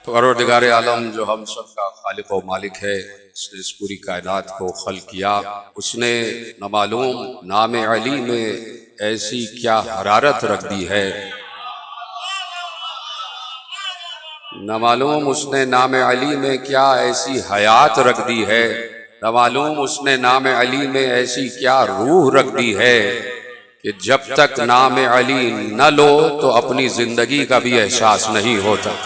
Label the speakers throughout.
Speaker 1: परवरदिगार आलम जो हम सब का खालिक व मालिक है, उसने इस पूरी कायनात को खल किया। उसने न मालूम नाम अली में ऐसी क्या हरारत रख दी है, न मालूम उसने नाम अली में क्या ऐसी हयात रख दी है, न मालूम उसने नाम अली में ऐसी क्या रूह रख दी है कि जब तक नाम अली न लो तो अपनी जिंदगी का भी एहसास नहीं होता।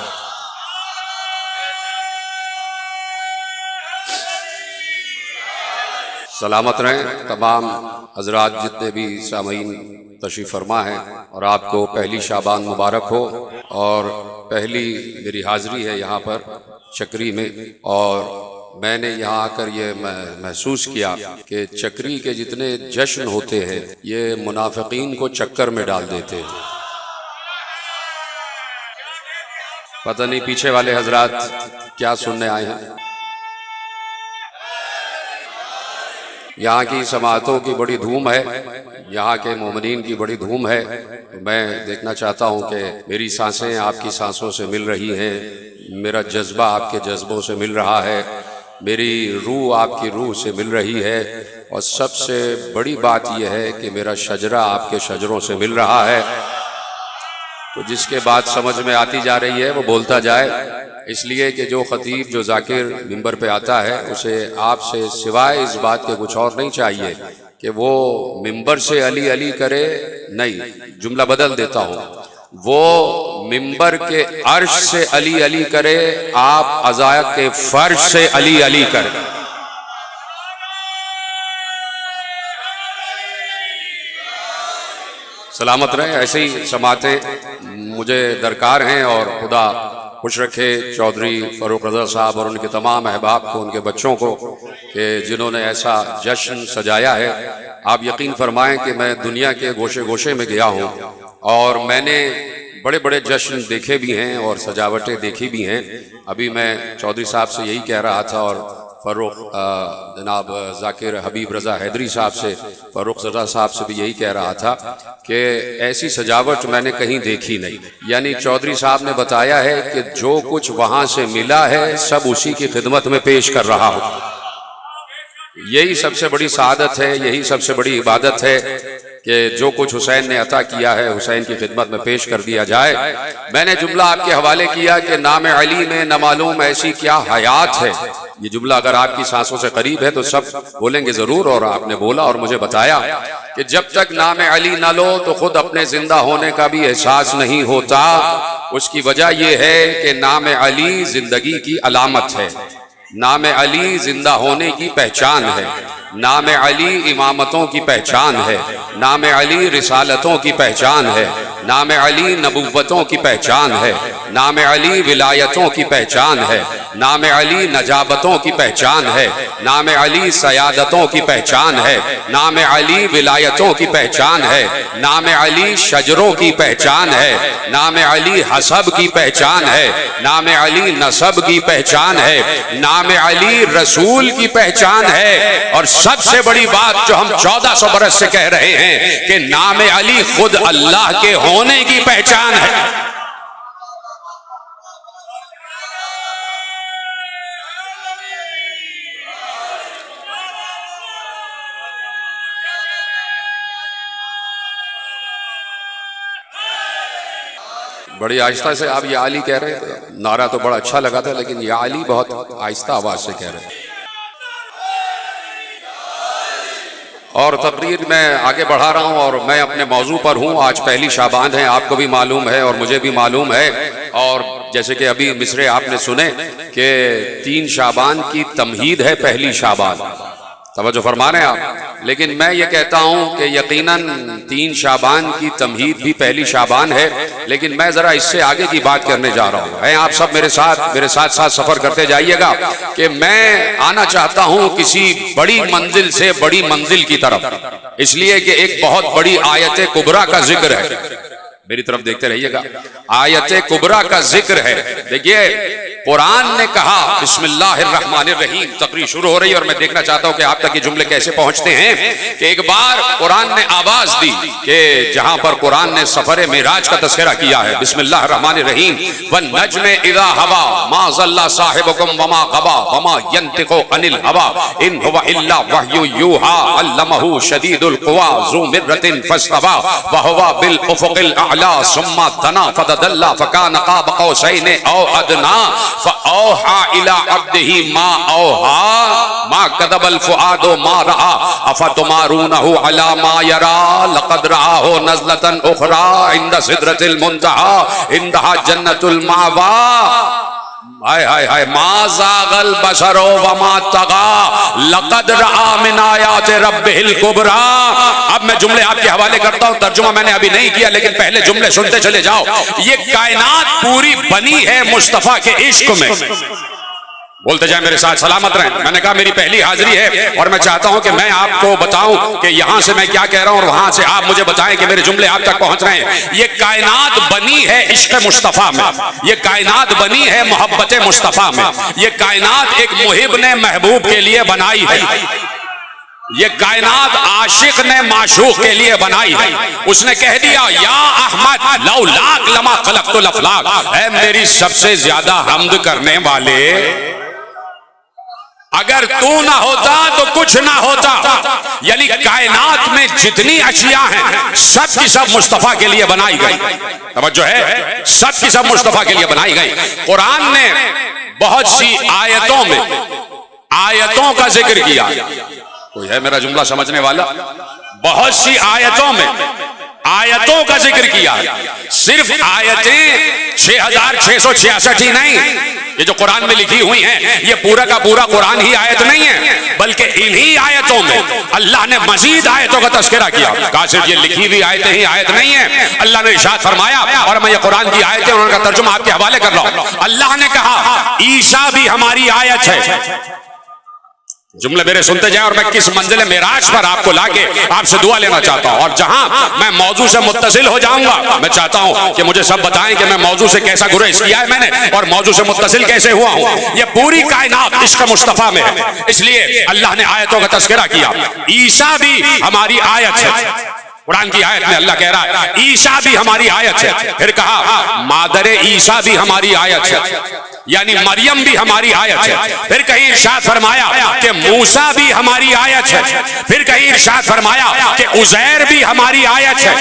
Speaker 1: सलामत रहें तमाम हजरात जितने भी सामीन तशरीफ़ फरमा हैं, और आपको पहली शाबान मुबारक हो। और पहली मेरी हाज़िरी है यहाँ पर चक्री में, और मैंने यहाँ आकर ये महसूस किया कि चक्री के जितने जश्न होते हैं ये मुनाफिकीन को चक्कर में डाल देते हैं। पता नहीं पीछे वाले हजरात क्या सुनने आए हैं। यहाँ की समातों की बड़ी धूम है, यहाँ के मोमिनीन की बड़ी धूम है। मैं देखना चाहता हूँ कि मेरी सांसें आपकी सांसों से मिल रही हैं, मेरा जज्बा आपके जज्बों से मिल रहा है, मेरी रूह आपकी रूह से मिल रही है, और सबसे बड़ी बात यह है कि मेरा शजरा आपके शजरों से मिल रहा है। तो जिसके बात समझ में आती जा रही है वो बोलता जाए, इसलिए कि जो खतीब जो जाकिर मिंबर पे आता है उसे आपसे सिवाय इस बात के कुछ और नहीं चाहिए कि वो मिंबर से अली अली करे। नहीं, जुमला बदल देता हूँ, वो मिंबर के अर्श से अली अली करे, आप अज़ाया के फर्श से अली अली करें। सलामत रहे। ऐसे ही समाते मुझे दरकार हैं, और खुदा खुश रखे चौधरी फ़ारूक रज़ा साहब और उनके तमाम अहबाब को, उनके बच्चों को, कि जिन्होंने ऐसा जश्न सजाया है। आप यकीन फरमाएं कि मैं दुनिया के गोशे गोशे में गया हूँ और मैंने बड़े बड़े जश्न देखे भी हैं और सजावटें देखी भी हैं। अभी मैं चौधरी साहब से यही कह रहा था, और फ़ारूक जनाब जाकिर हबीब रज़ा हैदरी साहब से, फ़ारूक रज़ा साहब से भी यही कह रहा था कि ऐसी सजावट मैंने कहीं देखी नहीं। यानी चौधरी साहब ने बताया है कि जो कुछ वहाँ से मिला है सब उसी की खिदमत में पेश कर रहा हूँ। यही सबसे बड़ी सआदत है, यही सबसे बड़ी इबादत है कि जो कुछ हुसैन ने अता किया है हुसैन की खिदमत में पेश कर दिया जाए। मैंने जुमला आपके हवाले किया कि नाम अली में न मालूम ऐसी क्या हयात है। ये जुमला अगर आपकी सांसों से करीब है तो सब बोलेंगे जरूर, और आपने बोला और मुझे बताया कि जब तक नाम अली ना लो तो खुद अपने जिंदा होने का भी एहसास नहीं होता। उसकी वजह यह है कि नाम अली जिंदगी की अलामत है, नाम अली जिंदा होने की पहचान है, नाम अली इमामतों की पहचान है, नाम अली रिसालतों की पहचान है, नाम अली नबुव्वतों की पहचान है, नाम अली विलायतों की पहचान है, नाम अली नजाबतों की पहचान है, नाम अली सयादतों की पहचान है, नाम अली विलायतों की पहचान है, नाम अली शजरों की पहचान है, नाम अली हसब की पहचान है, नाम अली नसब की पहचान है, नाम अली रसूल की पहचान है। और सबसे बड़ी बात जो हम 1400 बरस से कह रहे हैं कि नाम अली खुद अल्लाह के होने की पहचान है। बड़ी आहिस्ता से आप या अली कह रहे थे, नारा तो बड़ा अच्छा लगा था, लेकिन या अली बहुत आहिस्ता आवाज से कह रहे हैं। और तकरीर में आगे बढ़ा रहा हूँ, और मैं अपने मौजू पर हूँ। आज पहली शाबान है, आपको भी मालूम है और मुझे भी मालूम है। और जैसे कि अभी मिसरे आपने सुने कि 3 शाबान की तमहीद है पहली शाबान, तवज्जो फरमा रहे हैं आप। लेकिन मैं ये कहता हूं कि यकीनन 3 शाबान की तमहीद भी पहली शाबान है, लेकिन मैं जरा इससे आगे की बात करने जा रहा हूं। आप सब मेरे साथ सफर करते जाइएगा कि मैं आना चाहता हूं किसी बड़ी मंजिल से बड़ी मंजिल की तरफ, इसलिए कि एक बहुत बड़ी आयत कुबरा का जिक्र है। मेरी तरफ देखते रहिएगा, आयत कुबरा का जिक्र है। देखिए कुरान ने कहा बिस्मिल्लाहिर्रहमानिर्रहीम, तकरीर शुरू हो रही है और मैं देखना चाहता हूं कि आप तक ये जुमले कैसे पहुंचते हैं कि एक बार कुरान ने आवाज दी कि जहां पर कुरान ने सफर मिराज का तस्करा किया है, बिस्मिल्लाहिर्रहमानिर्रहीम, वन नज्म इज़ा हवा मा ज़ल्ला साहिबुकुम वमा गवा वमा यंतिकु अनिल हवा इन हुवा इल्ला वह्यु यूहा अल्लमहु शदीदुल कुवा ज़ू मिर्रतिन फस्तवा व हुवा बिल उफ़ुक़िल अअला सुम्मा तना फददल्ला फकान क़ाब क़ौसैन औ अदना फ़औहा इला अब्दिही मा औहा मा कदबल फ़ुआदु मा रआ अफ़तुमारूनहु अला मा यरा लक़द रआहु नज़लतन उख़रा इंद सिदरतिल मुंतहा इंदहा जन्नतुल मावा। हाय हाय हाय, मा ज़ाग़ल बसरो वमा तग़ा लक़द रआ मिन आयाति रब्बिहिल कुबरा। अब मैं जुमले आपके हवाले करता हूं, तर्जुमा मैंने अभी नहीं किया, लेकिन पहले जुमले सुनते चले जाओ। ये कायनात पूरी बनी है मुस्तफा के इश्क में। बोलते जाए मेरे साथ, सलामत रहें। मैंने कहा मेरी पहली हाजिरी है और मैं चाहता हूं कि मैं आपको बताऊं कि यहां से मैं क्या कह रहा हूं और वहां से आप मुझे बताएं कि मेरे जुमले आप तक पहुंच रहे हैं। ये कायनात बनी है इश्क मुस्तफा में, ये कायनात बनी है मोहब्बत मुस्तफा में, ये कायनात एक मुहिब ने महबूब के लिए बनाई है, ये कायनात आशिक ने माशूक के लिए बनाई है। उसने कह दिया या अहमद लौ लाक लमा खलक़तुल अफ़लाक, ऐ मेरी सबसे ज्यादा हम्द करने वाले, अगर तू ना होता तो कुछ ना होता। यानी कायनात में जितनी अशिया हैं सब की सब मुस्तफा के लिए बनाई गई। तवज्जो है, सब की सब मुस्तफा के लिए बनाई गई। कुरान ने बहुत सी आयतों में आयतों का जिक्र किया। कोई है मेरा जुमला समझने वाला? बहुत सी आयतों में आयतों का जिक्र किया। सिर्फ आयतें 6666 ही नहीं, ये जो कुरान में लिखी हुई हैं ये पूरा का पूरा कुरान ही आयत नहीं है, बल्कि इन्हीं आयतों में अल्लाह ने मजीद आयतों का तस्करा किया। कहा सिर्फ ये लिखी हुई आयतें ही आयत नहीं है, अल्लाह ने इरशाद फरमाया, और मैं ये कुरान की आयतें और उनका तर्जुमा आपके हवाले कर रहा हूं। अल्लाह ने कहा ईसा भी हमारी आयत है। जुमले मेरे सुनते जाएं और मैं किस मंजिल मेराज पर आपको लाके आपसे दुआ लेना चाहता हूं। और जहां मैं मौजू से मुत्तसिल हो जाऊंगा, मैं चाहता हूं कि मुझे सब बताएं कि मैं मौजू से कैसा गुरेज किया है मैंने और मौजू से मुत्तसिल कैसे हुआ हूं। ये पूरी कायनात इश्क मुस्तफा में है, इसलिए अल्लाह ने आयतों का तस्करा किया। ईसा भी हमारी आयत है। कुरान की आयत में अल्लाह कह रहा है ईसा भी हमारी आयत है। फिर कहा मादरे ईसा भी हमारी आयत है, यानी मरियम भी हमारी आयत है। फिर कहीं इरशाद फरमाया कि मूसा भी हमारी आयत है। फिर कहीं इरशाद फरमाया कि उज़ैर भी हमारी आयत है।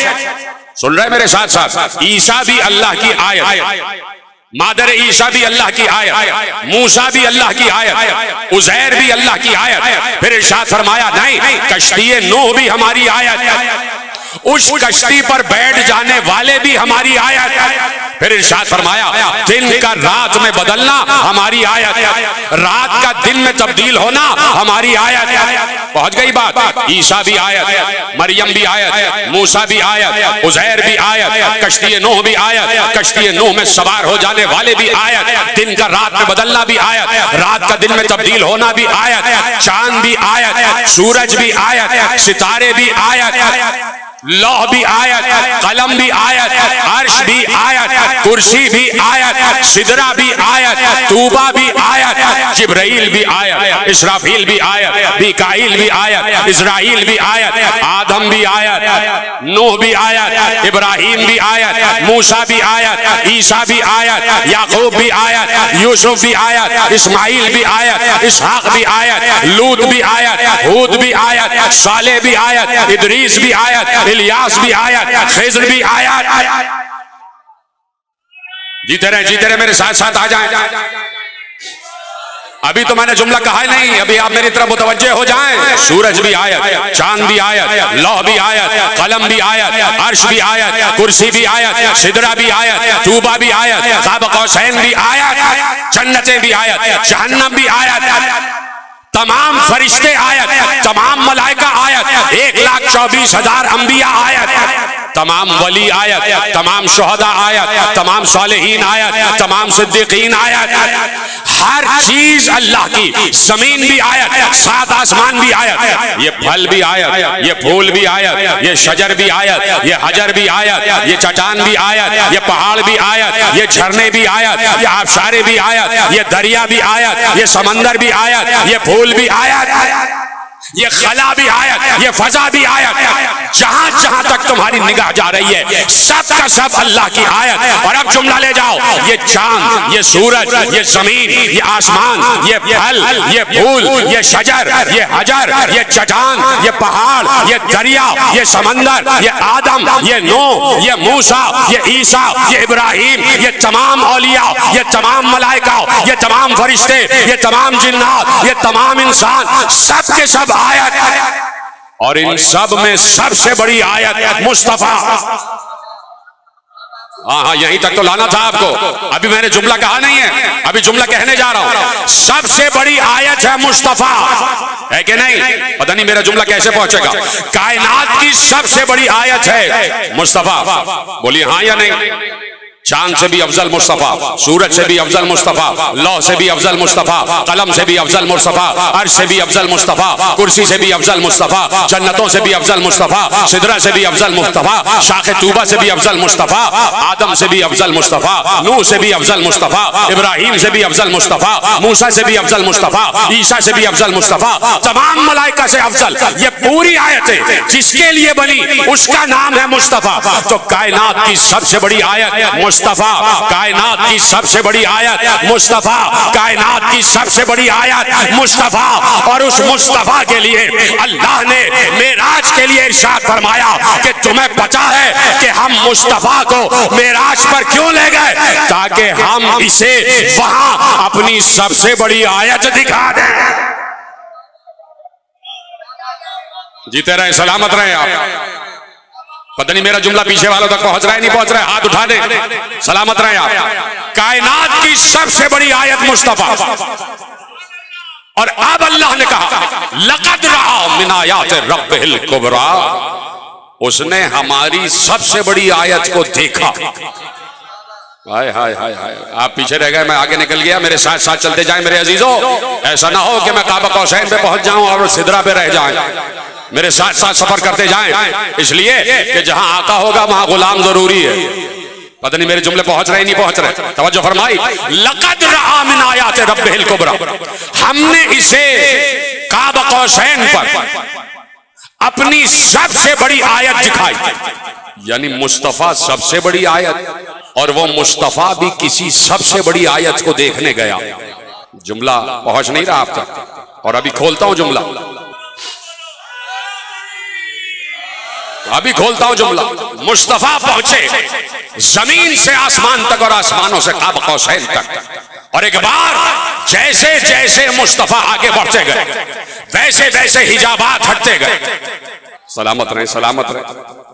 Speaker 1: सुन रहे मेरे साथ साथ, ईसा भी अल्लाह की आयत, मादर ईसा भी अल्लाह की आयत, मूसा भी अल्लाह की आयत, उज़ैर भी अल्लाह की आयत। फिर इरशाद फरमाया नहीं, कश्ती नूह भी हमारी आयत है, उस कश्ती पर बैठ जाने वाले भी हमारी आयत है। फिर इरशाद फरमाया दिन का रात में बदलना हमारी आयत है, रात का दिन में तब्दील होना हमारी आयत है। पहुंच गई बात। ईसा भी आयत, मरियम भी आयत, मूसा भी आयत, उज़ैर भी आयत, कश्ती नूह भी आयत, कश्ती नूह में सवार हो जाने वाले भी आयत, दिन का रात में बदलना भी आयत, रात का दिन में तब्दील होना भी आयत, चांद भी आयत, सूरज भी आयत, सितारे भी आयत, लौह भी आयत, कलम भी आयत, अर्श भी आयत, कुर्सी भी आयत, सिदरा भी आयत, तूबा भी आयत, जिब्राइल भी आयत, इसराफील भी आयत, मीकाईल भी आयत, इस्राईल भी आयत, आदम भी आयत, नूह भी आयत, इब्राहिम भी आयत, मूसा भी आयत, ईसा भी आयत, याकूब भी आयत, यूसुफ भी आयत, इस्माइल भी आयत, इसहाक भी आयत, लूत भी आयत, हूद भी आयत, सालेह भी आयत, इदरीस भी आयत, इलियास भी आयत, खिज़्र भी आयत। जीते रहे मेरे साथ साथ आ जाएं। अभी तो मैंने जुमला कहा ही नहीं, अभी आप मेरी तरफ मुतवज्जे हो जाएं। सूरज भी आयत, चांद भी आयत, लौह भी आयत, कलम भी आयत, अर्श भी आयत, कुर्सी भी आयत, सिदरा भी आयत, तूबा भी आयत, क़ाब क़ौसैन भी आयत, जन्नतें भी आयत, जहन्नम भी आयत, तमाम फरिश्ते आयत, तमाम मलाइका आयत, 1,24,000 अंबिया आयत, तमाम वली आयत, तमाम शुहदा आयत, तमाम सालिहीन आयत, तमाम सिद्दीकीन आयत, हर चीज अल्लाह की, जमीन भी आयत, सात आसमान भी आयत, ये फल भी आयत, ये फूल भी आयत, ये शजर भी आयत, ये हजर भी आयत, ये चट्टान भी आयत, ये पहाड़ भी आयत, ये झरने भी आयत, ये आबशारे भी आयत, ये दरिया भी आयत, ये समंदर भी आयत, ये फूल भी आयत, ये खला भी आयत, ये फजा भी आयत, जहां जहां तक तुम्हारी निगाह जा रही है सब का सब अल्लाह की आयत। और अब जुमला ले जाओ, ये चांद, ये सूरज, ये जमीन, ये आसमान, ये फल, ये फूल, ये शजर, ये हजर, ये चट्टान, ये पहाड़, ये दरिया, ये समंदर, ये आदम, ये नूह, ये मूसा, ये ईसा, ये इब्राहिम, ये तमाम औलिया, ये तमाम मलाइका, ये तमाम फरिश्ते, ये तमाम जिन्नात, ये तमाम इंसान, सब के सब आयत। और इन सब में सबसे बड़ी आयत मुस्तफा। हाँ, यहीं तक तो लाना था आपको, अभी मैंने जुमला कहा नहीं है, अभी जुमला कहने जा रहा हूं। सबसे बड़ी आयत है मुस्तफा, है कि नहीं? पता नहीं मेरा जुमला कैसे पहुंचेगा। कायनात की सबसे बड़ी आयत है मुस्तफा। बोलिए हाँ या नहीं? चांद से भी अफजल मुस्तफा, सूरज से भी अफजल मुस्तफा, लौह से भी अफजल मुस्तफा, कलम से भी अफजल मुस्तफा, अर्श से भी अफजल मुस्तफा, कुर्सी से भी अफजल मुस्तफा, जन्नतों से भी अफजल मुस्तफा, सिदरा से भी अफजल मुस्तफा, शाखे तूबा से भी अफजल मुस्तफा, आदम से भी अफजल मुस्तफा, नूह से भी अफजल मुस्तफा, इब्राहिम से भी अफजल मुस्तफा, मूसा से भी अफजल मुस्तफा, ईसा से भी अफजल मुस्तफा, तमाम मलाइका से अफजल। ये पूरी आयतें जिसके लिए बनी उसका नाम है मुस्तफा। तो कायनात की सबसे बड़ी आयत मुस्तफा, कायनात की सबसे बड़ी आयत मुस्तफा, कायनात की सबसे बड़ी आयत मुस्तफा। और उस मुस्तफा के लिए अल्लाह ने मेराज के लिए इरशाद फरमाया कि तुम्हें पता है कि हम मुस्तफा को मेराज पर क्यों ले गए? ताकि हम इसे वहां अपनी सबसे बड़ी आयत दिखा दें। जीते रहे, सलामत रहे आप। पता नहीं मेरा जुमला पीछे वालों तक पहुंच रहा है, नहीं पहुंच रहा है? हाथ उठा दे, सलामत रहे आप। कायनात की सबसे बड़ी आयत मुस्तफा। और अब अल्लाह ने कहा लक़द रआ मिन आयात रब्बिल कुबरा, उसने हमारी सबसे बड़ी आयत को देखा। हाय हाय हाय हाय, आप पीछे रह गए, मैं आगे निकल गया। मेरे साथ साथ चलते जाएं मेरे अजीजों। ऐसा ना हो कि मैं काबा कौसैन पे पहुंच जाऊं और सिदरा पे रह जाएं। मेरे साथ साथ सफर करते जाएं, इसलिए कि जहां आका होगा वहां गुलाम जरूरी है। पता नहीं मेरे जुमले पहुंच रहे नहीं पहुंच रहे? तवज्जो फरमाई। लक़द रआ मिन आयात रब्बिल कुबरा, हमने इसे काबा कौसैन पर अपनी सबसे बड़ी आयत दिखाई। यानी मुस्तफा सबसे बड़ी आयत, और वो मुस्तफा भी किसी सबसे बड़ी आयत को देखने गया। जुमला पहुंच नहीं रहा आप तक, और अभी खोलता हूं जुमला, अभी खोलता हूं जुमला। मुस्तफा पहुंचे जमीन से आसमान तक और आसमानों से काबा कौसैन तक, और एक बार जैसे जैसे मुस्तफा आगे बढ़ते गए वैसे वैसे हिजाबात हटते गए। सलामत रहे, सलामत रहे।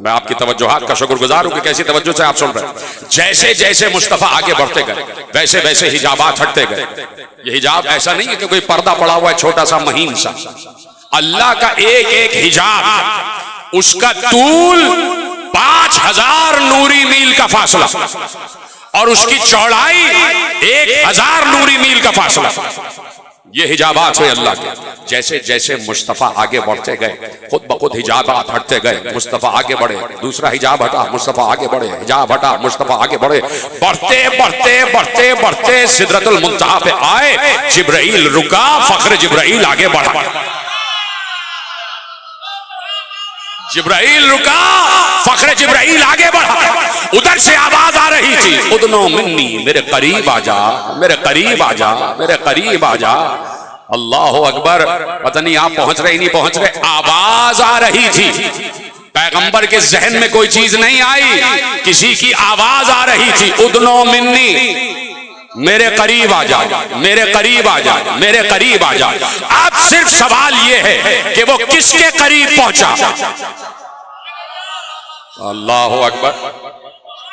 Speaker 1: मैं आपकी तवज्जोहात का शुक्रगुजार हूं कि कैसी तवज्जो से आप सुन रहे हैं। जैसे जैसे मुस्तफा आगे बढ़ते गए वैसे वैसे हिजाबात हटते गए। ये हिजाब ऐसा नहीं है कि कोई पर्दा पड़ा हुआ है छोटा सा महीन सा। अल्लाह का एक एक हिजाब, उसका तूल 5000 नूरी मील का फासला, और उसकी चौड़ाई 1000 नूरी मील का फासला। ये हिजाबात है अल्लाह के। जैसे जैसे मुस्तफा आगे बढ़ते गए खुद ब खुद हिजाबात हटते गए। मुस्तफा आगे बढ़े, दूसरा हिजाब हटा, मुस्तफा आगे बढ़े, हिजाब हटा, मुस्तफा आगे बढ़े। बढ़ते बढ़ते बढ़ते बढ़ते सिदरतुल मुंतहा पे आए। जिब्राइल रुका, फख्र जिब्राइल आगे बढ़ा। जिब्राइल रुका, फख्र जिब्राइल आगे बढ़ा। उधर से आवाज आ रही थी, उदनो मिन्नी, मेरे करीब आजा, मेरे करीब आजा, मेरे करीब आजा। अल्लाह अकबर। पता नहीं आप पहुंच रहे नहीं पहुंच रहे, आवाज आ रही थी। पैगंबर के जहन में कोई चीज नहीं आई, किसी की आवाज आ रही थी, उदनो मिन्नी, मेरे करीब आ जा, मेरे करीब आ जा, मेरे करीब आ जा। अब सिर्फ सवाल यह है कि वो किसके करीब पहुंचा। अल्लाह अकबर।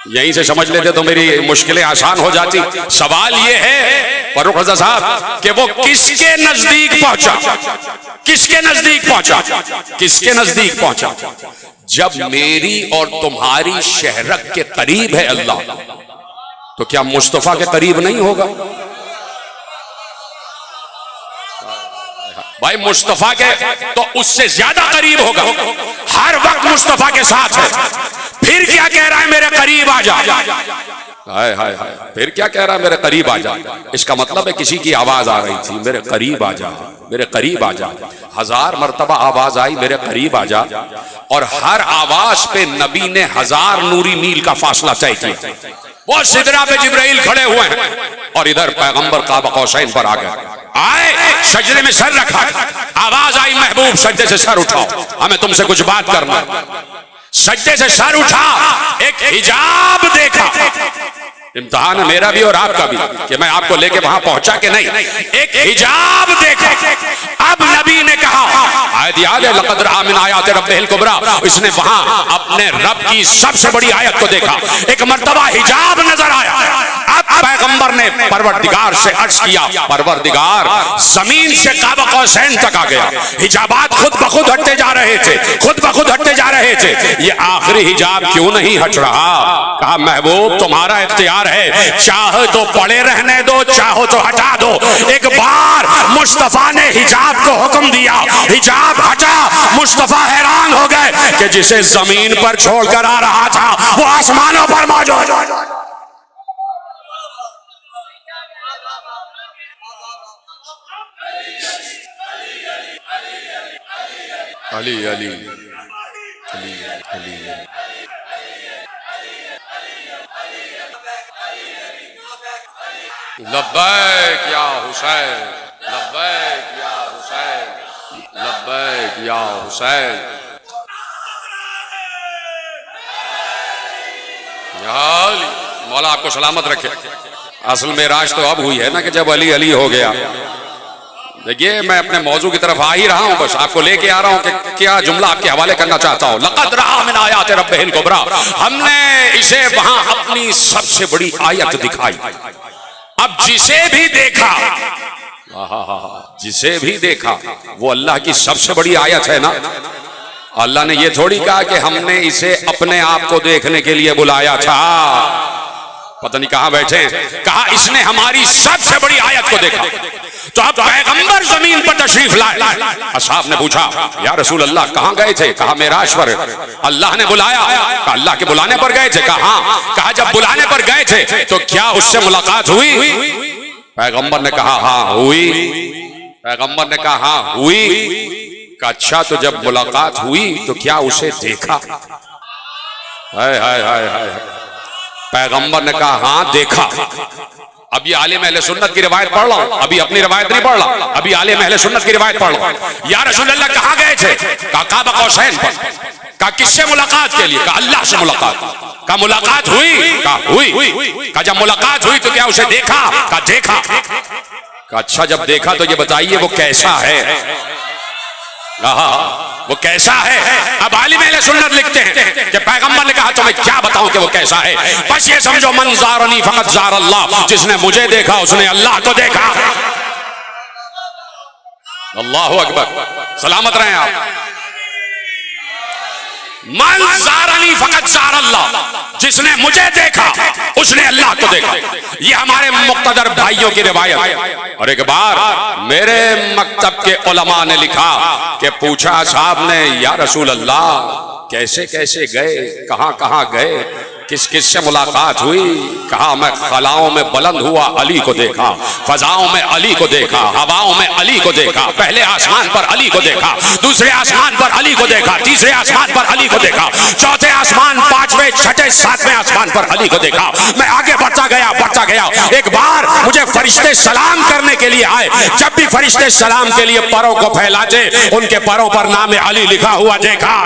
Speaker 1: यहीं से समझ लेते तो मेरी मुश्किलें आसान हो जाती। सवाल यह है फारूक रज़ा साहब कि वो किसके नजदीक पहुंचा, किसके नजदीक पहुंचा, किसके नजदीक पहुंचा। जब मेरी और तुम्हारी शहरत के करीब है अल्लाह, तो क्या मुस्तफा के करीब नहीं होगा? भाई मुस्तफा के तो उससे ज्यादा करीब होगा, हर वक्त मुस्तफा के साथ है। फिर क्या कह रहा है मेरे करीब आ जा? हाय हाय हाय, फिर क्या कह रहा है मेरे करीब आ जा? इसका मतलब है किसी की आवाज आ रही थी, मेरे करीब आ जा, मेरे करीब आ जा। 1000 मर्तबा आवाज आई, मेरे करीब आ जा। और हर आवाज पे नबी ने 1000 नूरी मील का फासला तय किया। वो सिदरा पे जिब्राइल खड़े हुए हैं और इधर पैगंबर काबा कौसैन पर आ गए, आए सजदे में सर रखा, आवाज आई महबूब सजदे से सर उठाओ, हमें तुमसे कुछ बात करना। सजदे से सर उठा, एक हिजाब देखा। इम्तिहान है मेरा भी और आपका भी कि मैं आपको लेके वहां पहुंचा कि नहीं। एक हिजाब देखा। अब नबी ने कहा, आयत याद है, लक़द रअा मिन आयाति रब्बिहिल कुबरा, इसने वहां अपने रब की सबसे बड़ी आयत को देखा। एक मर्तबा हिजाब नजर आया। अब पैगंबर ने परवरदिगार से अर्ज किया, परवरदिगार जमीन से काबा कौसैन तक आ गया। हिजाबात खुद ब खुद हटते जा रहे थे, खुद ब खुद हटते जा रहे थे। ये आखिरी हिजाब क्यों नहीं हट रहा? कहा महबूब तुम्हारा इख्तियार है, चाहे तो पड़े रहने दो, चाहो तो हटा दो। एक बार मुस्तफा ने हिजाब को हुक्म दिया, हिजाब हटा। मुस्तफा हैरान हो गए कि जिसे जमीन पर छोड़कर आ रहा था वो आसमानों पर मौजूद। अली अली अली अली लब्बैक या हुसैन, लब्बैक या हुसैन, लब्बैक या हुसैन। मौला आपको सलामत रखे। असल में राज तो अब हुई है ना कि जब अली अली हो गया। देखिए मैं अपने मौजू की तरफ आ ही रहा हूं, बस आपको लेके आ रहा हूं कि क्या जुमला आपके हवाले करना चाहता हूं। लक़द रअा मिन आयाति रब्बिहिल कुबरा, हमने इसे वहां अपनी सबसे बड़ी आयत दिखाई। अब जिसे भी देखा, जिसे भी देखा वो अल्लाह की सबसे बड़ी आयत है ना। अल्लाह ने ये थोड़ी कहा कि हमने इसे अपने आप को देखने के लिए बुलाया था, पता नहीं कहां बैठे। कहा इसने हमारी सबसे बड़ी आयत को देखा। तो अब पैगंबर जमीन पर तशरीफ लाए। असहाब ने पूछा या रसूल अल्लाह कहां गए थे? कहा मेराज पर अल्लाह ने बुलाया। कहा अल्लाह के बुलाने पर गए थे? कहा हाँ। कहा जब बुलाने पर गए थे तो क्या उससे मुलाकात हुई? पैगंबर ने कहा हाँ हुई। पैगंबर ने कहा हाँ हुई। कहा अच्छा तो जब मुलाकात हुई तो क्या उसे देखा? हाय हाय हाय हाय। पैगंबर ने कहा हाँ देखा। अब ये आलिम अहले सुन्नत की रिवायत पढ़ रहा हूं, अभी अपनी रिवायत नहीं पढ़ रहा, अभी आलिम अहले सुन्नत की रिवायत पढ़ रहा हूं। या रसूल अल्लाह कहां गए थे? कहा काबा कौसैन पर। कहा किससे मुलाकात के लिए? कहा अल्लाह से मुलाकात। कहा मुलाकात हुई? कहा हुई। कहा जब मुलाकात हुई तो क्या उसे देखा? कहा देखा। कहा अच्छा जब देखा तो ये बताइए वो कैसा है? वो कैसा है? अब आलिम अहले सुन्नत लिखते हैं कि पैगंबर ने कहा तो मैं क्या बताऊं कि वो कैसा है। बस ये समझो मन ज़ारनी फ़क़द ज़ार अल्लाह, जिसने मुझे देखा उसने अल्लाह को देखा। अल्लाहु अकबर, सलामत रहें आप। मन ज़ारनी फ़क़द ज़ार अल्लाह, जिसने मुझे देखा उसने अल्लाह को देखा। ये हमारे मुक़्तदर भाइयों की रिवायत। और एक बार मेरे मकतब के उलमा ने लिखा कि पूछा साहब ने या रसूल अल्लाह कैसे कैसे गए, कहां कहां गए, किस किस से मुलाकात हुई? कहा मैं खलाओं में बुलंद हुआ अली को देखा, फजाओं में अली को देखा, हवाओं में अली को देखा, पहले आसमान पर अली को देखा, दूसरे आसमान पर अली को देखा, तीसरे आसमान पर अली को देखा, चौथे आसमान, पांचवें, छठे, सातवें आसमान पर अली को देखा। मैं आगे बढ़ता गया बढ़ता गया। एक बार मुझे फरिश्ते सलाम करने के लिए आए। जब भी फरिश्ते सलाम के लिए परों को फैलाते उनके परों पर नाम अली लिखा हुआ देखा।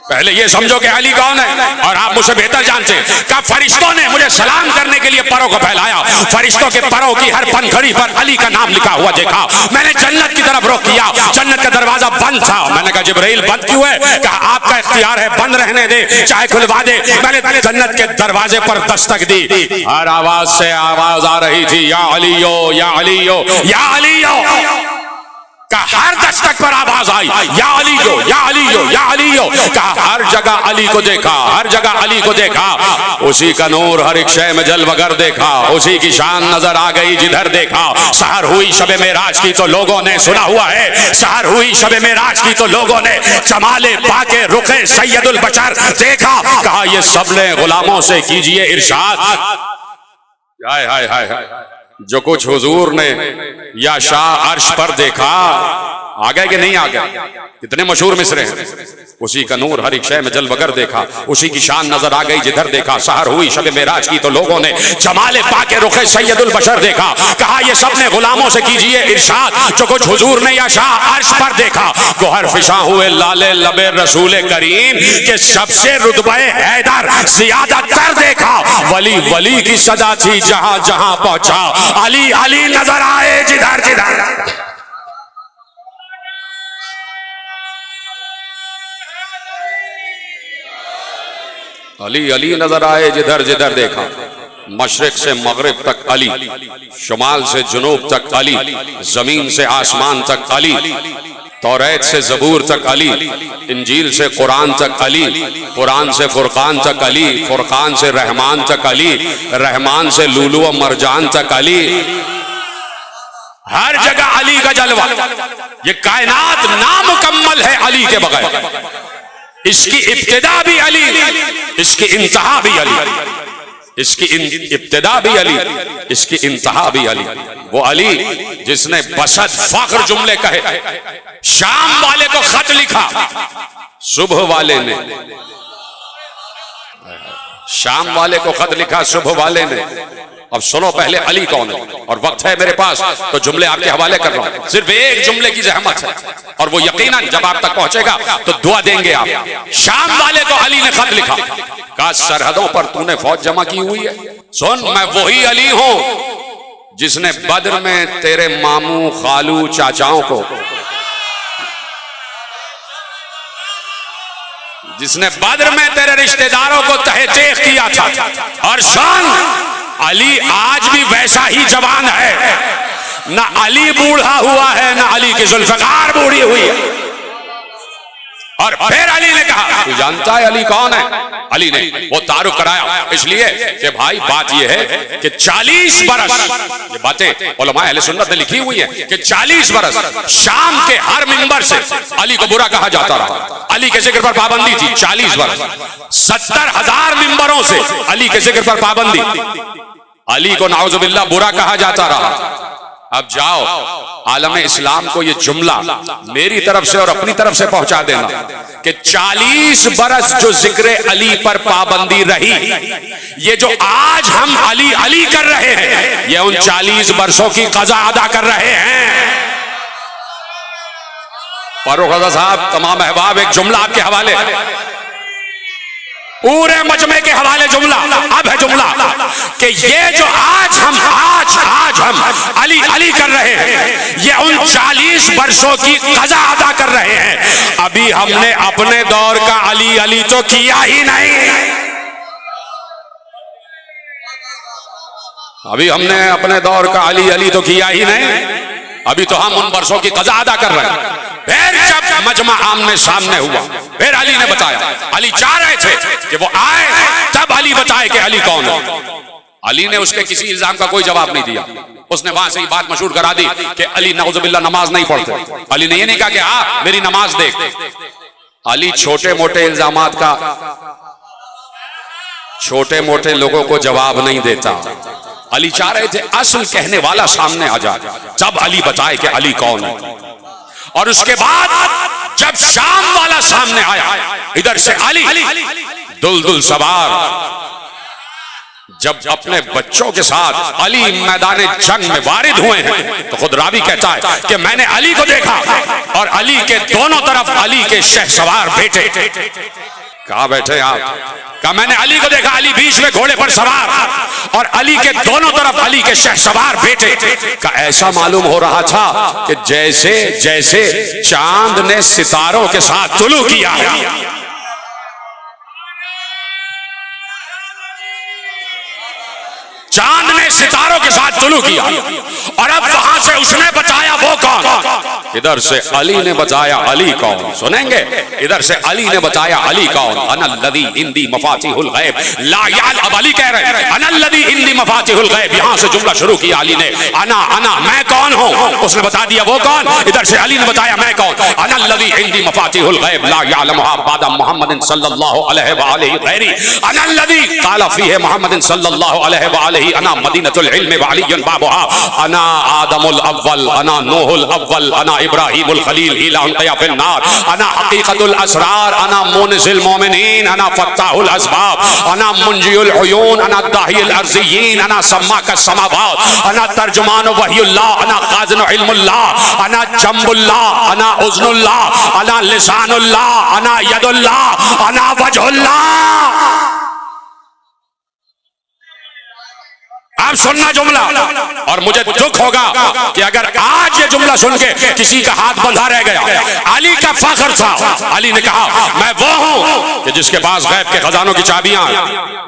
Speaker 1: पहले ये समझो कि अली कौन है और आप मुझसे बेहतर जानते हैं। कब फरिश्तों ने मुझे सलाम करने के लिए परों को फैलाया, फरिश्तों के परों की हर पनघड़ी पर अली का नाम लिखा हुआ देखा। मैंने जन्नत की तरफ रुख किया, जन्नत का दरवाजा बंद था। मैंने कहा जिब्राइल बंद क्यों है? कहा आपका इख्तियार है, बंद रहने दे चाहे खुलवा दे। मैंने जन्नत के दरवाजे पर दस्तक दी। हर आवाज से आवाज आ रही थी या अलियो या अलियो या अलियो। का हर दस्तक पर आवाज आई, या अली जो, या अली जो, या अली जो। का हर जगह अली को देखा, हर जगह अली को देखा। उसी का नूर हर एक शय में जलवगर देखा, उसी की शान नजर आ गई जिधर देखा। सहर हुई शबे मेराज की तो लोगों ने सुना हुआ है, सहर हुई शबे मेराज की तो लोगों ने जमाले पाके रुखे सैयदुल बशर देखा। कहा ये सबने गुलामों से कीजिए इरशाद। हाय हाय हाय हाय, जो कुछ हुजूर ने या शाह अर्श पर देखा, आ गए कि नहीं आ गए? कितने मशहूर मिसरे हैं। उसी का नूर हर एक शय में जलवगर देखा, उसी की शान नजर आ गई जिधर देखा। सहर हुई शब मेराज की तो लोगों ने जमाले पाके रुखे सैयदुल बशर देखा। कहा ये सबने गुलामों से कीजिए इरशाद, जो कुछ हुजूर ने या शाह अर्श पर देखा। गोहर फिशा हुए लाले लबे रसूल करीम के सबसे रुतबे हैदर ज़ियादा तर देखा। वली वली की सदा थी जहां जहां पहुंचा, अली अली नजर आए जिधर जिधर। अली अली नजर आए जिधर जिधर देखा। मशरिक से मगरिब तक अली, शुमाल से जुनूब तक अली, जमीन से आसमान तक अली, तौरेत से जबूर तक अली, इंजील से कुरान तक अली, कुरान से फुरकान तक अली, फुरकान से रहमान तक अली, रहमान से लूलू व मरजान तक अली। हर जगह अली का जलवा। ये कायनात नामुकम्मल है अली के बगैर। इसकी इब्तिदा भी अली, इसकी इंतहा भी अली, इसकी इब्तिदा भी अली, इसकी इंतहा भी अली। वो अली जिसने बसत फख्र जुमले कहे, शाम वाले को खत लिखा, सुबह वाले ने, शाम वाले को खत लिखा, सुबह वाले ने। अब सुनो पहले अली कौन है, और वक्त है मेरे पास तो जुमले आपके हवाले कर रहा हूं। सिर्फ एक जुमले की जहमत है, और वो यकीनन जब आप तक पहुंचेगा तो दुआ देंगे आप। शाम वाले को अली ने खत लिखा, कहा सरहदों पर तूने फौज जमा की हुई है, सुन मैं वही अली हूं जिसने बद्र में तेरे मामू खालू चाचाओं को, जिसने बद्र में तेरे रिश्तेदारों को तहे चेख किया था। और सुन अली आज भी वैसा ही जवान है, ना अली बूढ़ा हुआ है, ना अली की जुल्फकार बूढ़ी हुई है। और फिर अली ने कहा तू जानता है अली कौन है? अली ने वो तारुफ कराया, इसलिए कि भाई बात ये है कि 40 बरस, ये बातें उलमा अहले सुन्नत ने लिखी हुई है कि 40 बरस शाम के हर मिंबर से अली को बुरा कहा जाता रहा, अली के जिक्र पर पाबंदी थी। 40 बरस 70,000 मिंबरों से अली के जिक्र पर पाबंदी, अली को नाउजुबिल्लाह बुरा कहा जाता रहा। अब जाओ आलम इस्लाम को ये जुमला मेरी तरफ से और अपनी तरफ से पहुंचा देना कि 40 बरस जो जिक्र अली पर पाबंदी रही, ये जो आज हम अली अली कर रहे हैं, ये उन 40 बरसों की कज़ा अदा कर रहे हैं। फारूक रज़ा साहब, तमाम अहबाब, एक जुमला आपके हवाले, पूरे मजमे के हवाले जुमला। अब है जुमला कि ये जो आज हम अली अली कर रहे हैं, ये उन 40 वर्षों की कज़ा अदा कर रहे हैं। अभी हमने अपने दौर का अली अली तो किया ही नहीं, अभी हमने अपने दौर का अली अली तो किया ही नहीं, अभी तो हम उन वर्षों की कज़ा अदा कर रहे हैं। फिर जब मजमा आमने सामने हुआ, फिर अली ने बताया, अली चाह रहे थे कि वो आए, तब अली बताए कि अली कौन है। अली ने उसके किसी इल्जाम का कोई जवाब नहीं दिया, उसने वहां से ही बात मशहूर करा दी कि अली नऊजुबिल्लाह नमाज नहीं पढ़ते। अली ने ये नहीं कहा कि हाँ मेरी नमाज देख। अली छोटे मोटे इल्जामात का छोटे मोटे लोगों को जवाब नहीं देता। अली चाह रहे थे असल कहने वाला सामने आ जाए, जब अली बताए कि अली कौन है। और उसके बाद जब शाम वाला सामने आया, इधर से अली दुलदुल सवार, जब अपने बच्चों के साथ अली मैदान जंग में वारिद हुए हैं, तो खुद रावी कहता है कि मैंने अली को देखा और अली के दोनों तरफ अली के शहसवार बेटे। कहाँ बैठे आप? कहा मैंने अली को देखा, अली बीच में घोड़े पर सवार, और अली के दोनों तरफ अली के शहसवार बेटे। का ऐसा मालूम हो रहा था कि जैसे जैसे चांद ने सितारों के साथ तुलू किया। चांद ने सितारों के साथ तुलू किया, और अब वहां से उसने बचाया वो कौन? इधर से अली ने बचाया अली कौन? सुनेंगे, इधर से अली ने बचाया अली कौन? अनल्लज़ी इंदी मफातिहुल गैब ला याल। अब अली कह रहे हैं अनल्लज़ी इंदी मफातिहुल गैब, यहां से जुमला शुरू किया अली ने, अना मैं कौन हूं, उसने बता दिया वो कौन। इधर से अली ने बताया मैं कौन, अनल्लज़ी इंदी मफातिहुल गैब ला यालमुहा बअदा मुहम्मदिन सल्लल्लाहु अलैहि व आलिहि गैरी, अनल्लज़ी क़ाला फ़ीहि मुहम्मदिन सल्लल्लाहु अलैहि व आलिहि अना मदीनतुल इल्म व अलियुन बाबुहा, अना आदमुल अव्वल, अना नूहुल अव्वल, अना इब्राहीमुल खलील इला उनक़या फिन्नार, अना हक़ीक़तुल असरार, अना मुनज़िल मोमिनीन, अना फ़त्ताहुल असबाब, अना मुंजियुल उयून, अना दाहियुल अर्ज़िय्यीन, अना सम्माक समावात, अना तर्जुमानु वहियुल्लाह, अना ख़ाज़िनु इल्मुल्लाह, अना जंबुल्लाह, अना उज़्नुल्लाह, अना लिसानुल्लाह, अना यदुल्लाह, अना वजहुल्लाह। आप सुनना जुमला, और मुझे दुख होगा कि अगर आज ये जुमला सुन के किसी का हाथ बंधा रह गया। अली का फख्र था, अली ने कहा मैं वो हूं कि जिसके पास गैब के खजानों की चाबियां हैं,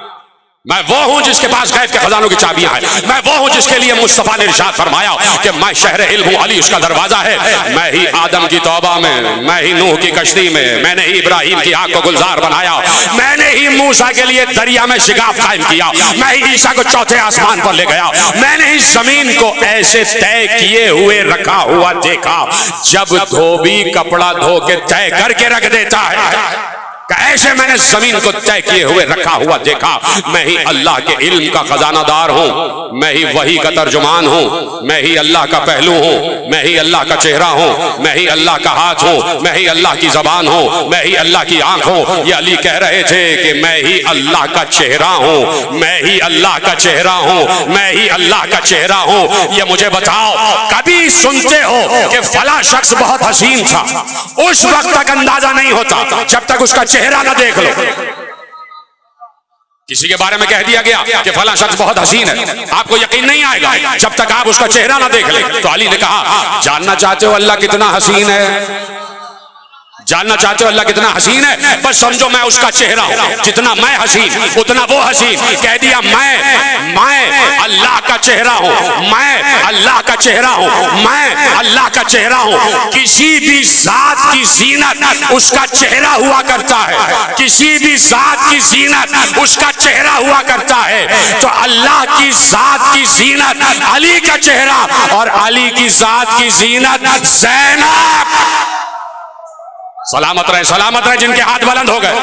Speaker 1: मैं वो हूं जिसके पास गैब के खजानों की चाबियां हैं, मैं वो हूं जिसके लिए मुस्तफा ने इरशाद फरमाया कि मैं शहर इल्म हूं, अली उसका दरवाजा है। मैं ही आदम की तौबा में, मैं ही नूह की कश्ती में, मैंने ही इब्राहिम की आग को गुलजार बनाया, मैंने ही मूसा के लिए दरिया में शिगाफ कायम किया, मैं ही ईसा को चौथे आसमान पर ले गया, मैंने ही जमीन को ऐसे तय किए हुए रखा हुआ देखा जब धोबी कपड़ा धो के तय करके रख देता है, ऐसे मैंने जमीन को तय किए हुए रखा हुआ देखा। मैं ही अल्लाह के इल्म का खजानादार हूं, मैं ही वही का तर्जुमान हूं, मैं ही अल्लाह का पहलू हूं, मैं ही अल्लाह का चेहरा हूं, मैं ही अल्लाह का हाथ हूं, मैं ही अल्लाह की जबान हूं, मैं ही अल्लाह की आंख हूं। ये अली कह रहे थे कि मैं ही अल्लाह का चेहरा हूं, मैं ही अल्लाह का चेहरा हूं, मैं ही अल्लाह का चेहरा हूं। ये मुझे बताओ, कभी सुनते हो कि फला शख्स बहुत हसीन था, उस वक्त तक अंदाजा नहीं होता जब तक उसका चेहरा ना देख लो। किसी के बारे में कह दिया गया कि फला शख्स बहुत हसीन है, आपको यकीन नहीं आएगा जब तक आप उसका चेहरा ना देख ले। तो अली ने कहा जानना चाहते हो अल्लाह कितना हसीन है? जानना चाहते हो अल्लाह कितना हसीन है? बस समझो मैं उसका चेहरा हूं, जितना मैं हसीन उतना वो हसीन। कह दिया मैं अल्लाह का चेहरा हूं, मैं अल्लाह का चेहरा हूं, मैं अल्लाह का चेहरा हूं। किसी भी जात की जीनत उसका चेहरा हुआ करता है, किसी भी जात की जीनत उसका चेहरा हुआ करता है। तो अल्लाह की जात की जीनत अली का चेहरा, और अली की जात की जीनत ज़ैनब। सलामत रहे जिनके हाथ बुलंद हो गए।